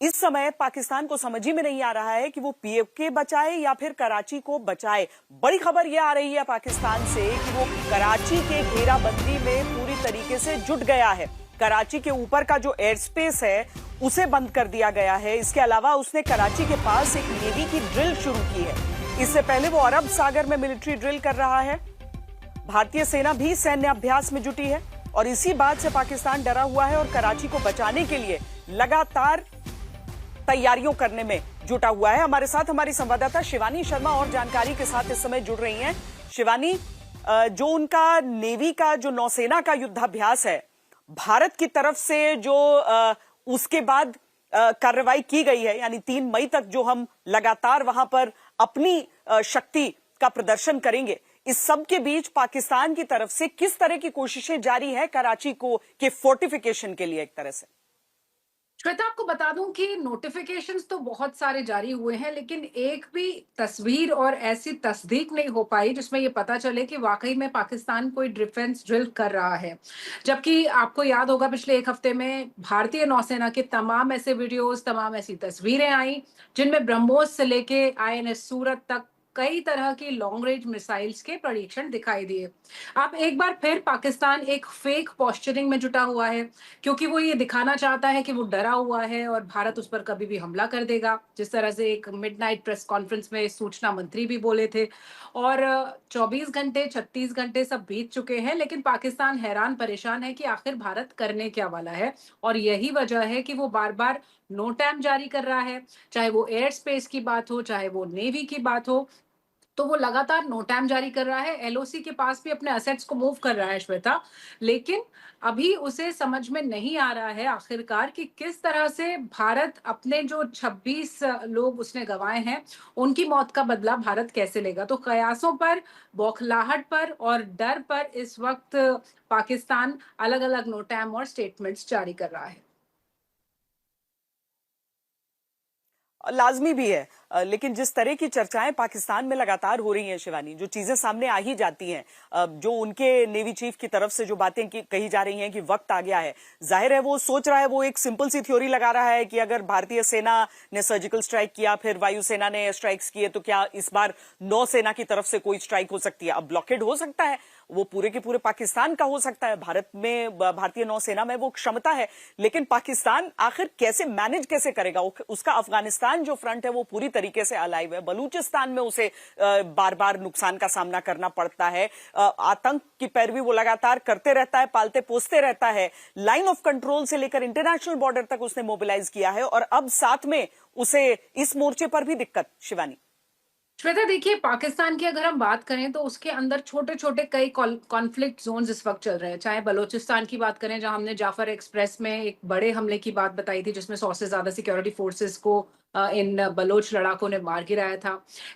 इस समय पाकिस्तान को समझ ही में नहीं आ रहा है कि वो पीओके बचाए या फिर कराची को बचाए। बड़ी खबर यह आ रही है पाकिस्तान से कि वो कराची के घेराबंदी में पूरी तरीके से जुट गया है। कराची के ऊपर का जो एयर स्पेस है उसे बंद कर दिया गया है। इसके अलावा उसने कराची के पास एक नेवी की ड्रिल शुरू की है। इससे पहले वो अरब सागर में मिलिट्री ड्रिल कर रहा है। भारतीय सेना भी सैन्य अभ्यास में जुटी है और इसी बात से पाकिस्तान डरा हुआ है और कराची को बचाने के लिए लगातार तैयारियों करने में जुटा हुआ है। हमारे साथ हमारी संवाददाता शिवानी शर्मा और जानकारी के साथ इस समय जुड़ रही हैं। शिवानी, जो उनका नेवी का जो नौसेना का युद्धाभ्यास है, भारत की तरफ से जो उसके बाद कार्रवाई की गई है, यानी 3 मई तक जो हम लगातार वहां पर अपनी शक्ति का प्रदर्शन करेंगे, इस सब के बीच पाकिस्तान की तरफ से किस तरह की कोशिशें जारी है कराची को के फोर्टिफिकेशन के लिए? एक तरह से श्वेता, आपको बता दूं कि नोटिफिकेशंस तो बहुत सारे जारी हुए हैं, लेकिन एक भी तस्वीर और ऐसी तस्दीक नहीं हो पाई जिसमें ये पता चले कि वाकई में पाकिस्तान कोई डिफेंस ड्रिल कर रहा है। जबकि आपको याद होगा पिछले 1 हफ्ते में भारतीय नौसेना के तमाम ऐसे वीडियोस, तमाम ऐसी तस्वीरें आई जिनमें ब्रह्मोस से लेके आईएनएस सूरत तक कई तरह की लॉन्ग रेंज मिसाइल्स के परीक्षण दिखाई दिए। अब एक बार फिर पाकिस्तान एक फेक पोस्चरिंग में जुटा हुआ है, क्योंकि वो ये दिखाना चाहता है कि वो डरा हुआ है और भारत उस पर कभी भी हमला कर देगा, जिस तरह से एक मिडनाइट प्रेस कॉन्फ्रेंस में सूचना मंत्री भी बोले थे। और 24 घंटे 36 घंटे सब बीत चुके हैं, लेकिन पाकिस्तान हैरान परेशान है कि आखिर भारत करने क्या वाला है। और यही वजह है कि वो बार बार नो टाइम जारी कर रहा है, चाहे वो एयर स्पेस की बात हो, चाहे वो नेवी की बात हो। तो वो लगातार नो टाइम जारी कर रहा है, एलओसी के पास भी अपने असेट्स को मूव कर रहा है श्वेता। लेकिन अभी उसे समझ में नहीं आ रहा है आखिरकार कि किस तरह से भारत अपने जो 26 लोग उसने गंवाए हैं, उनकी मौत का बदला भारत कैसे लेगा। तो कयासों पर, बौखलाहट पर और डर पर इस वक्त पाकिस्तान अलग अलग नो टाइम और स्टेटमेंट्स जारी कर रहा है। लाजमी भी है, लेकिन जिस तरह की चर्चाएं पाकिस्तान में लगातार हो रही हैं शिवानी, जो चीजें सामने आ ही जाती हैं, जो उनके नेवी चीफ की तरफ से जो बातें कही जा रही हैं कि वक्त आ गया है, जाहिर है वो सोच रहा है, वो एक सिंपल सी थ्योरी लगा रहा है कि अगर भारतीय सेना ने सर्जिकल स्ट्राइक किया, फिर वायुसेना ने स्ट्राइक्स किए, तो क्या इस बार नौसेना की तरफ से कोई स्ट्राइक हो सकती है? अब ब्लॉकेड हो सकता है, वो पूरे के पूरे पाकिस्तान का हो सकता है। भारत में, भारतीय नौसेना में वो क्षमता है, लेकिन पाकिस्तान आखिर कैसे मैनेज कैसे करेगा? उसका अफगानिस्तान जो फ्रंट है वो पूरी तरीके से अलाइव है, बलूचिस्तान में उसे बार बार नुकसान का सामना करना पड़ता है, आतंक की पैरवी वो लगातार करते रहता है, पालते पोसते रहता है। लाइन ऑफ कंट्रोल से लेकर इंटरनेशनल बॉर्डर तक उसने मोबिलाइज किया है और अब साथ में उसे इस मोर्चे पर भी दिक्कत। शिवानी, श्वेता, देखिए, पाकिस्तान की अगर हम बात करें तो उसके अंदर छोटे छोटे कई कॉन्फ्लिक्ट जोन्स इस वक्त चल रहे हैं। चाहे बलूचिस्तान की बात करें, जहां हमने जाफर एक्सप्रेस में एक बड़े हमले की बात बताई थी जिसमें 100 से ज्यादा सिक्योरिटी फोर्सेस को इन बलोच लड़ाकों ने मार गिराया था।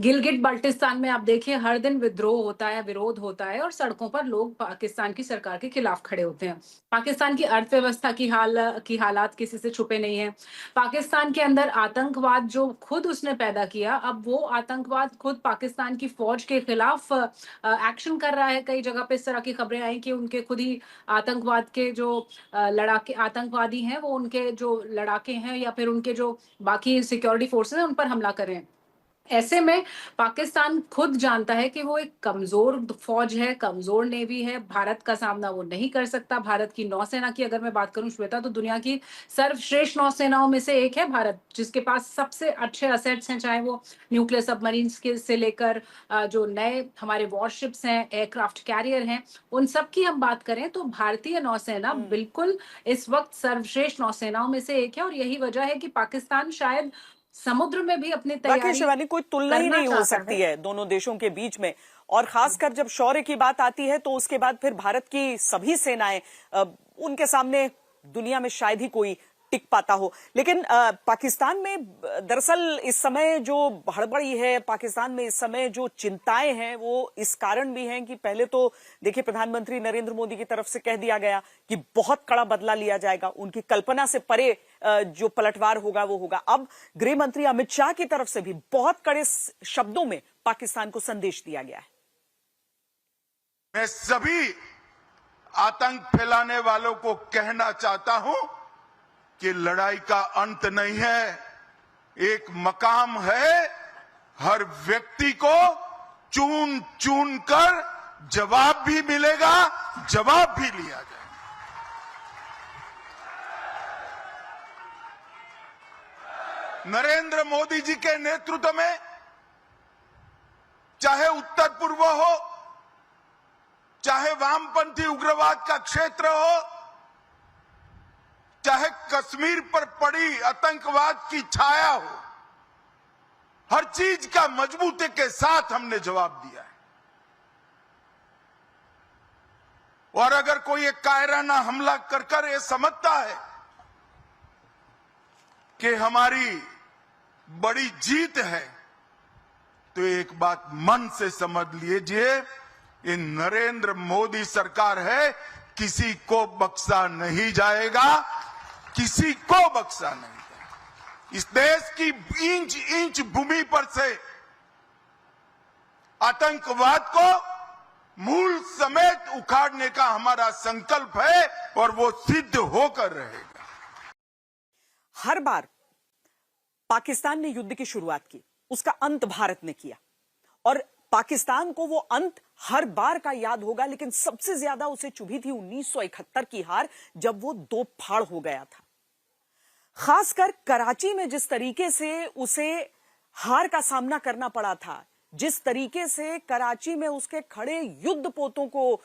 गिलगिट बाल्टिस्तान में आप देखिए, हर दिन विद्रोह होता है, विरोध होता है और सड़कों पर लोग पाकिस्तान की सरकार के खिलाफ खड़े होते हैं। पाकिस्तान की अर्थव्यवस्था की हालात किसी से छुपे नहीं है। पाकिस्तान के अंदर आतंकवाद जो खुद उसने पैदा किया, अब वो आतंकवाद खुद पाकिस्तान की फौज के खिलाफ एक्शन कर रहा है। कई जगह पे इस तरह की खबरें आई कि उनके खुद ही आतंकवाद के जो लड़ाके आतंकवादी हैं, वो उनके जो लड़ाके हैं या फिर उनके जो बाकी सिक्योरिटी फोर्सेस हैं उन पर हमला कर रहे हैं। ऐसे में पाकिस्तान खुद जानता है कि वो एक कमजोर फौज है, कमजोर नेवी है, भारत का सामना वो नहीं कर सकता। भारत की नौसेना की अगर मैं बात करूं श्वेता, तो दुनिया की सर्वश्रेष्ठ नौसेनाओं में से एक है भारत, जिसके पास सबसे अच्छे असेट्स हैं, चाहे वो न्यूक्लियर सबमरीन्स के से लेकर जो नए हमारे वॉरशिप्स हैं, एयरक्राफ्ट कैरियर हैं, उन सब की हम बात करें तो भारतीय नौसेना बिल्कुल इस वक्त सर्वश्रेष्ठ नौसेनाओं में से एक है। और यही वजह है कि पाकिस्तान शायद समुद्र में भी अपनी वाकई तैयारी शिवानी, कोई तुलना ही करना नहीं हो चाहता सकती है। है दोनों देशों के बीच में। और खासकर जब शौर्य की बात आती है तो उसके बाद फिर भारत की सभी सेनाएं, उनके सामने दुनिया में शायद ही कोई टिक पाता हो। लेकिन पाकिस्तान में दरअसल इस समय जो हड़बड़ी है, पाकिस्तान में इस समय जो चिंताएं हैं, वो इस कारण भी हैं कि पहले तो देखिए, प्रधानमंत्री नरेंद्र मोदी की तरफ से कह दिया गया कि बहुत कड़ा बदला लिया जाएगा, उनकी कल्पना से परे जो पलटवार होगा वो होगा। अब गृह मंत्री अमित शाह की तरफ से भी बहुत कड़े शब्दों में पाकिस्तान को संदेश दिया गया है। मैं सभी आतंक फैलाने वालों को कहना चाहता हूं कि लड़ाई का अंत नहीं है, एक मकाम है। हर व्यक्ति को चुन चुन कर जवाब भी मिलेगा, जवाब भी लिया जाएगा। नरेंद्र मोदी जी के नेतृत्व में चाहे उत्तर पूर्व हो, चाहे वामपंथी उग्रवाद का क्षेत्र हो, चाहे कश्मीर पर पड़ी आतंकवाद की छाया हो, हर चीज का मजबूती के साथ हमने जवाब दिया है। और अगर कोई एक कायराना हमला कर ये समझता है कि हमारी बड़ी जीत है, तो एक बात मन से समझ लीजिए, ये नरेंद्र मोदी सरकार है, किसी को बख्शा नहीं जाएगा, किसी को बख्शा नहीं जाएगा। इस देश की इंच इंच भूमि पर से आतंकवाद को मूल समेत उखाड़ने का हमारा संकल्प है और वो सिद्ध होकर रहेगा। हर बार पाकिस्तान ने युद्ध की शुरुआत की, उसका अंत भारत ने किया, और पाकिस्तान को वो अंत हर बार का याद होगा, लेकिन सबसे ज्यादा उसे चुभी थी 1971 की हार, जब वो दो फाड़ हो गया था। खासकर कराची में जिस तरीके से उसे हार का सामना करना पड़ा था, जिस तरीके से कराची में उसके खड़े युद्ध पोतों को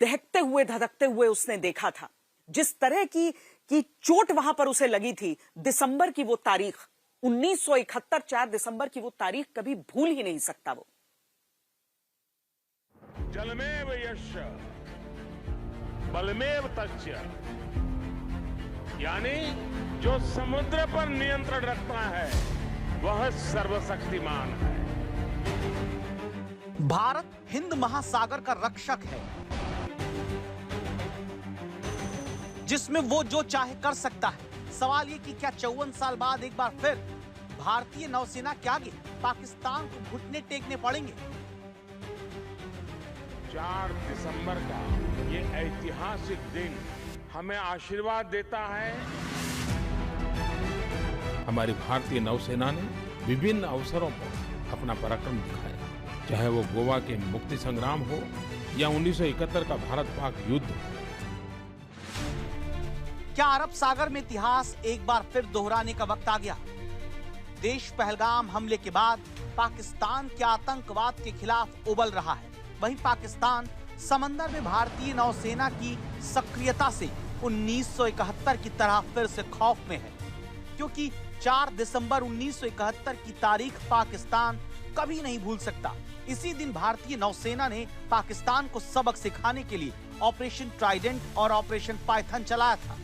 दहकते हुए धधकते हुए उसने देखा था, जिस तरह की चोट वहां पर उसे लगी थी, दिसंबर की वो तारीख 1971, 4 दिसंबर की वो तारीख कभी भूल ही नहीं सकता वो। जलमेव यस्य बलमेव तस्य, यानी जो समुद्र पर नियंत्रण रखता है वह सर्वशक्तिमान है। भारत हिंद महासागर का रक्षक है, जिसमें वो जो चाहे कर सकता है। सवाल ये कि क्या 54 साल बाद एक बार फिर भारतीय नौसेना के आगे पाकिस्तान को घुटने टेकने पड़ेंगे? 4 दिसंबर का ये ऐतिहासिक दिन हमें आशीर्वाद देता है। हमारी भारतीय नौसेना ने विभिन्न अवसरों पर अपना पराक्रम दिखाया, चाहे वो गोवा के मुक्ति संग्राम हो या 1971 का भारत पाक युद्ध हो। क्या अरब सागर में इतिहास एक बार फिर दोहराने का वक्त आ गया? देश पहलगाम हमले के बाद पाकिस्तान के आतंकवाद के खिलाफ उबल रहा है। वहीं पाकिस्तान समंदर में भारतीय नौसेना की सक्रियता से 1971 की तरह फिर से खौफ में है, क्योंकि 4 दिसंबर 1971 की तारीख पाकिस्तान कभी नहीं भूल सकता। इसी दिन भारतीय नौसेना ने पाकिस्तान को सबक सिखाने के लिए ऑपरेशन ट्राइडेंट और ऑपरेशन पाइथन चलाया था।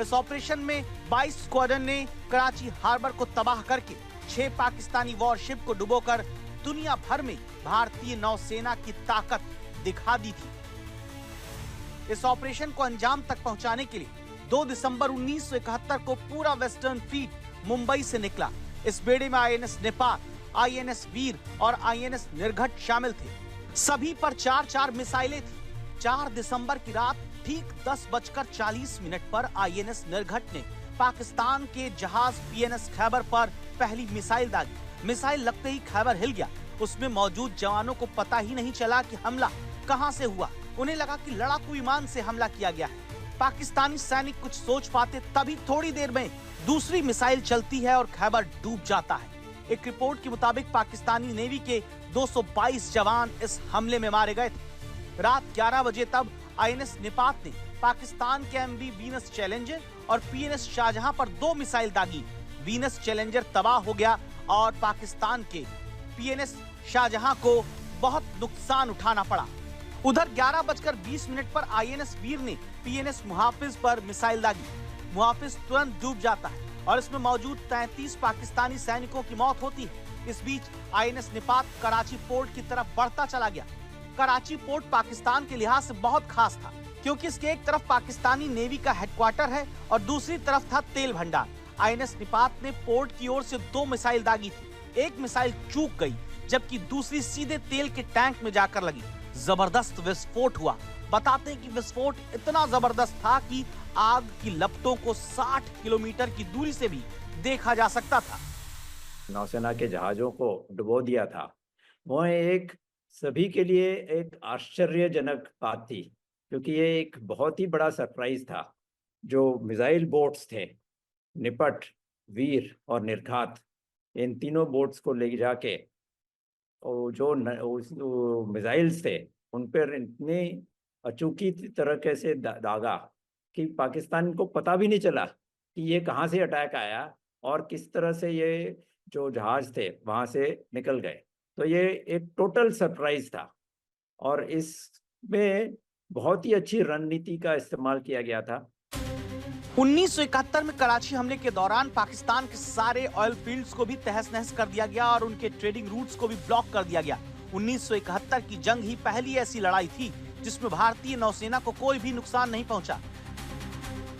इस ऑपरेशन में 22 स्क्वाड्रन ने कराची हार्बर को तबाह करके 6 पाकिस्तानी वॉरशिप को डुबोकर दुनिया भर में भारतीय नौसेना की ताकत दिखा दी थी। इस ऑपरेशन को अंजाम तक पहुंचाने के लिए 2 दिसंबर 1971 को पूरा वेस्टर्न फ्लीट मुंबई से निकला। इस बेड़े में आईएनएस नेपाल, आईएनएस वीर और आईएनएस निर्घट शामिल थे। सभी पर 4-4 मिसाइलें थी। 4 दिसंबर की रात ठीक 10:40 पर आईएनएस निर्घट ने पाकिस्तान के जहाज पीएनएस खैबर पर पहली मिसाइल दागी। मिसाइल लगते ही खैबर हिल गया। उसमें मौजूद जवानों को पता ही नहीं चला कि हमला कहां से हुआ। उन्हें लगा कि लड़ाकू विमान से हमला किया गया है। पाकिस्तानी सैनिक कुछ सोच पाते तभी थोड़ी देर में दूसरी मिसाइल चलती है और खैबर डूब जाता है। एक रिपोर्ट के मुताबिक पाकिस्तानी नेवी के 222 जवान इस हमले में मारे गए थे। रात 11 बजे तब आईएनएस निपात ने पाकिस्तान के एमवी वीनस चैलेंजर और पीएनएस शाहजहां पर 2 मिसाइल दागी। वीनस चैलेंजर तबाह हो गया और पाकिस्तान के पीएनएस शाहजहां को बहुत नुकसान उठाना पड़ा। उधर 11:20 पर आईएनएस वीर ने पीएनएस मुहाफिज पर मिसाइल दागी। मुहाफिज तुरंत डूब जाता है और इसमें मौजूद 33 पाकिस्तानी सैनिकों की मौत होती है। इस बीच आईएनएस निपात कराची पोर्ट की तरफ बढ़ता चला गया। कराची पोर्ट पाकिस्तान के लिहाज से बहुत खास था, क्योंकि इसके एक तरफ पाकिस्तानी नेवी का हेडक्वार्टर है और दूसरी तरफ था तेल भंडार। आईएनएस निपात ने पोर्ट की ओर से 2 मिसाइल दागी थी। एक मिसाइल चूक गई, जबकि दूसरी सीधे तेल के टैंक में जाकर लगी। जबरदस्त विस्फोट हुआ बताते हैं कि विस्फोट इतना जबरदस्त था कि आग की लपटों को 60 किलोमीटर की दूरी से भी देखा जा सकता था। नौसेना के जहाजों को डुबो दिया था। वो एक सभी के लिए एक आश्चर्यजनक बात थी, क्योंकि ये एक बहुत ही बड़ा सरप्राइज था। जो मिसाइल बोट्स थे, निपट, वीर और निर्घात, इन तीनों बोट्स को ले जाके और जो मिसाइल्स थे उन पर इतनी अचूकी तरीके से दागा कि पाकिस्तान को पता भी नहीं चला कि ये कहाँ से अटैक आया और किस तरह से ये जो जहाज थे वहाँ से निकल गए। तो ये एक टोटल सरप्राइज था और इसमें बहुत ही अच्छी रणनीति का इस्तेमाल किया गया था। 1971 में कराची हमले के दौरान पाकिस्तान के सारे ऑयल फील्ड्स को भी तहस नहस कर दिया गया और उनके ट्रेडिंग रूट्स को भी ब्लॉक कर दिया गया। 1971 की जंग ही पहली ऐसी लड़ाई थी जिसमें भारतीय नौसेना को कोई भी नुकसान नहीं पहुंचा।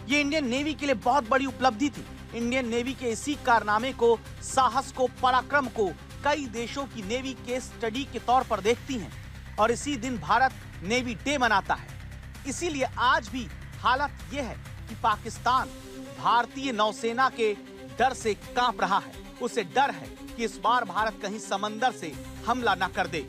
ये इंडियन नेवी के लिए बहुत बड़ी उपलब्धि थी। इंडियन नेवी के इसी कारनामे को, साहस को, पराक्रम को कई देशों की नेवी केस स्टडी के तौर पर देखती हैं और इसी दिन भारत नेवी डे मनाता है। इसीलिए आज भी हालत ये है कि पाकिस्तान भारतीय नौसेना के डर से कांप रहा है। उसे डर है कि इस बार भारत कहीं समंदर से हमला न कर दे।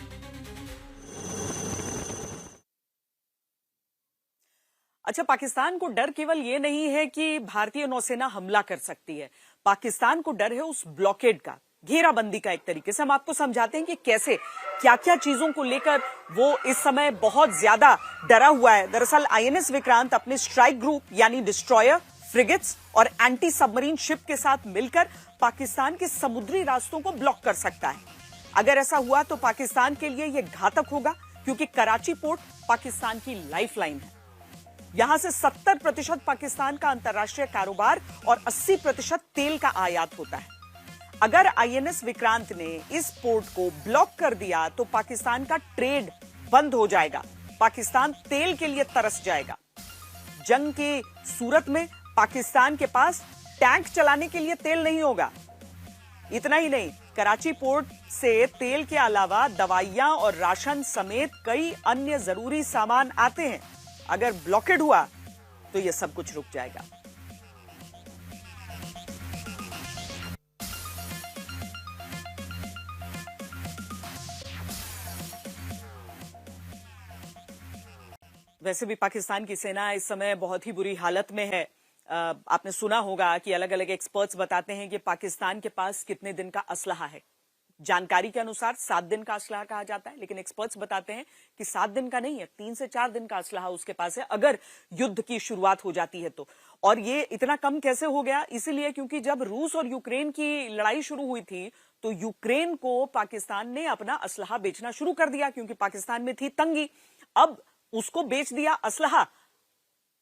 अच्छा, पाकिस्तान को डर केवल ये नहीं है कि भारतीय नौसेना हमला कर सकती है, पाकिस्तान को डर है उस ब्लॉकेड का, घेराबंदी का। एक तरीके से हम आपको समझाते हैं कि कैसे क्या क्या चीजों को लेकर वो इस समय बहुत ज्यादा डरा हुआ है। दरअसल आईएनएस विक्रांत अपने स्ट्राइक ग्रुप यानी डिस्ट्रॉयर, फ्रिगेट्स और एंटी सबमरीन शिप के साथ मिलकर पाकिस्तान के समुद्री रास्तों को ब्लॉक कर सकता है। अगर ऐसा हुआ तो पाकिस्तान के लिए यह घातक होगा, क्योंकि कराची पोर्ट पाकिस्तान की लाइफलाइन है। यहां से 70% पाकिस्तान का अंतर्राष्ट्रीय कारोबार और 80% तेल का आयात होता है। अगर आईएनएस विक्रांत ने इस पोर्ट को ब्लॉक कर दिया तो पाकिस्तान का ट्रेड बंद हो जाएगा, पाकिस्तान तेल के लिए तरस जाएगा। जंग की सूरत में पाकिस्तान के पास टैंक चलाने के लिए तेल नहीं होगा। इतना ही नहीं, कराची पोर्ट से तेल के अलावा दवाइयां और राशन समेत कई अन्य जरूरी सामान आते हैं। अगर ब्लॉकेड हुआ तो यह सब कुछ रुक जाएगा। वैसे भी पाकिस्तान की सेना इस समय बहुत ही बुरी हालत में है। आपने सुना होगा कि अलग अलग एक्सपर्ट्स बताते हैं कि पाकिस्तान के पास कितने दिन का असलहा है। जानकारी के अनुसार 7 दिन का असलहा कहा जाता है, लेकिन एक्सपर्ट्स बताते हैं कि 7 दिन का नहीं है, 3 से 4 दिन का असलहा उसके पास है अगर युद्ध की शुरुआत हो जाती है तो। और ये इतना कम कैसे हो गया? इसीलिए क्योंकि जब रूस और यूक्रेन की लड़ाई शुरू हुई थी तो यूक्रेन को पाकिस्तान ने अपना असलहा बेचना शुरू कर दिया, क्योंकि पाकिस्तान में थी तंगी। अब उसको बेच दिया असलहा।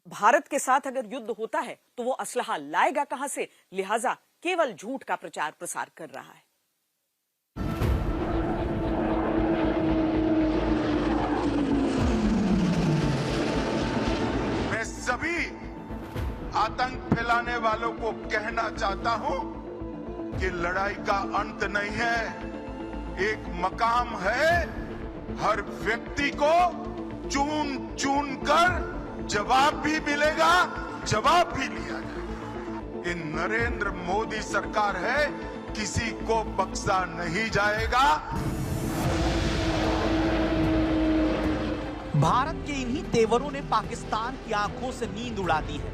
भारत के साथ अगर युद्ध होता है तो वो असलहा लाएगा कहां से? लिहाजा केवल झूठ का प्रचार प्रसार कर रहा है। मैं सभी आतंक फैलाने वालों को कहना चाहता हूं कि लड़ाई का अंत नहीं है, एक मकाम है। हर व्यक्ति को चुन चुन कर जवाब भी मिलेगा, जवाब भी लिया जाएगा। ये नरेंद्र मोदी सरकार है, किसी को बख्शा नहीं जाएगा। भारत के इन्हीं तेवरों ने पाकिस्तान की आंखों से नींद उड़ा दी है।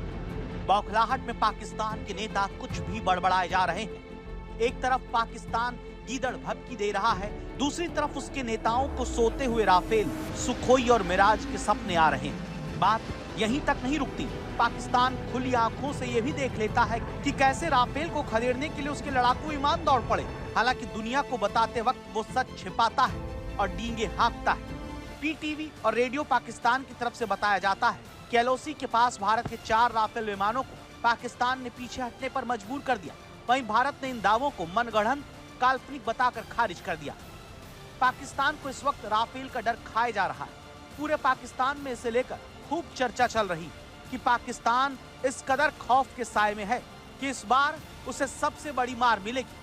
बौखलाहट में पाकिस्तान के नेता कुछ भी बड़बड़ाए जा रहे हैं। एक तरफ पाकिस्तान गीदड़ भभकी दे रहा है, दूसरी तरफ उसके नेताओं को सोते हुए राफेल, सुखोई और मिराज के सपने आ रहे हैं। बात यहीं तक नहीं रुकती। पाकिस्तान खुली आंखों से यह भी देख लेता है कि कैसे राफेल को खदेड़ने के लिए उसके लड़ाकू विमान दौड़ पड़े। हालांकि दुनिया को बताते वक्त वो सच छिपाता है और डींगे हाँकता है। पीटीवी और रेडियो पाकिस्तान की तरफ से बताया जाता है कि एलओसी के पास भारत के 4 राफेल विमानों को पाकिस्तान ने पीछे हटने पर मजबूर कर दिया। वहीं भारत ने इन दावों को मनगढ़ंत, काल्पनिक बताकर खारिज कर दिया। पाकिस्तान को इस वक्त राफेल का डर खाए जा रहा है। पूरे पाकिस्तान में इसे लेकर खूब चर्चा चल रही कि पाकिस्तान इस कदर खौफ के साए में है कि इस बार उसे सबसे बड़ी मार मिलेगी।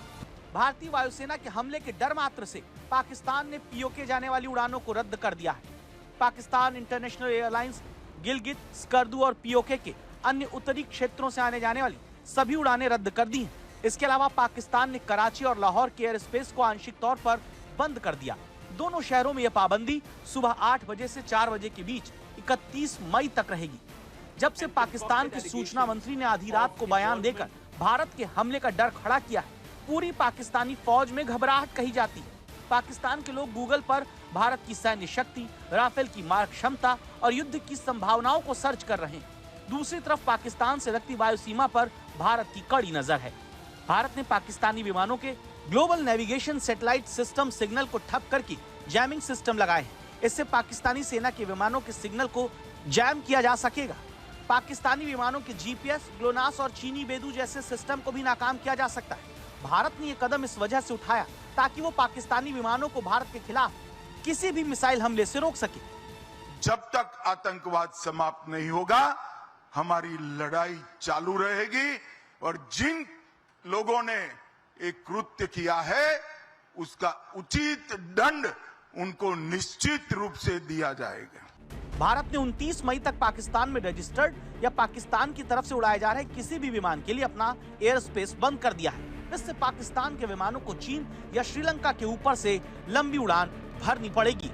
भारतीय वायुसेना के हमले के डर मात्र से पाकिस्तान ने पीओके जाने वाली उड़ानों को रद्द कर दिया है। पाकिस्तान इंटरनेशनल एयरलाइंस गिलगित, स्कर्दू और पीओके के अन्य उत्तरी क्षेत्रों से आने जाने वाली सभी उड़ानें रद्द कर दी हैं। इसके अलावा पाकिस्तान ने कराची और लाहौर के एयर स्पेस को आंशिक तौर पर बंद कर दिया। दोनों शहरों में यह पाबंदी सुबह 8 बजे से 4 बजे के बीच 31 मई तक रहेगी। जब से पाकिस्तान के सूचना मंत्री ने आधी रात को बयान देकर भारत के हमले का डर खड़ा किया है, पूरी पाकिस्तानी फौज में घबराहट कही जाती है। पाकिस्तान के लोग गूगल पर भारत की सैन्य शक्ति, राफेल की मार क्षमता और युद्ध की संभावनाओं को सर्च कर रहे हैं। दूसरी तरफ पाकिस्तान से लगती वायु सीमा पर भारत की कड़ी नजर है। भारत ने पाकिस्तानी विमानों के global navigation satellite system signal को ठप करके जैमिंग सिस्टम लगाए हैं। इससे पाकिस्तानी सेना के विमानों के सिग्नल को जैम किया जा सकेगा। पाकिस्तानी विमानों के जीपीएस, ग्लोनास और चीनी बेदू जैसे सिस्टम को भी नाकाम किया जा सकता है। भारत ने यह कदम इस वजह से उठाया ताकि वो पाकिस्तानी विमानों को भारत के खिलाफ किसी भी मिसाइल हमले से रोक सके। जब तक आतंकवाद समाप्त नहीं होगा, हमारी लड़ाई चालू रहेगी और जिन लोगों ने एक कृत्य किया है उसका उचित दंड उनको निश्चित रूप से दिया जाएगा। भारत ने 29 मई तक पाकिस्तान में रजिस्टर्ड या पाकिस्तान की तरफ से उड़ाए जा रहे किसी भी विमान के लिए अपना एयर स्पेस बंद कर दिया है। इससे पाकिस्तान के विमानों को चीन या श्रीलंका के ऊपर से लंबी उड़ान भरनी पड़ेगी।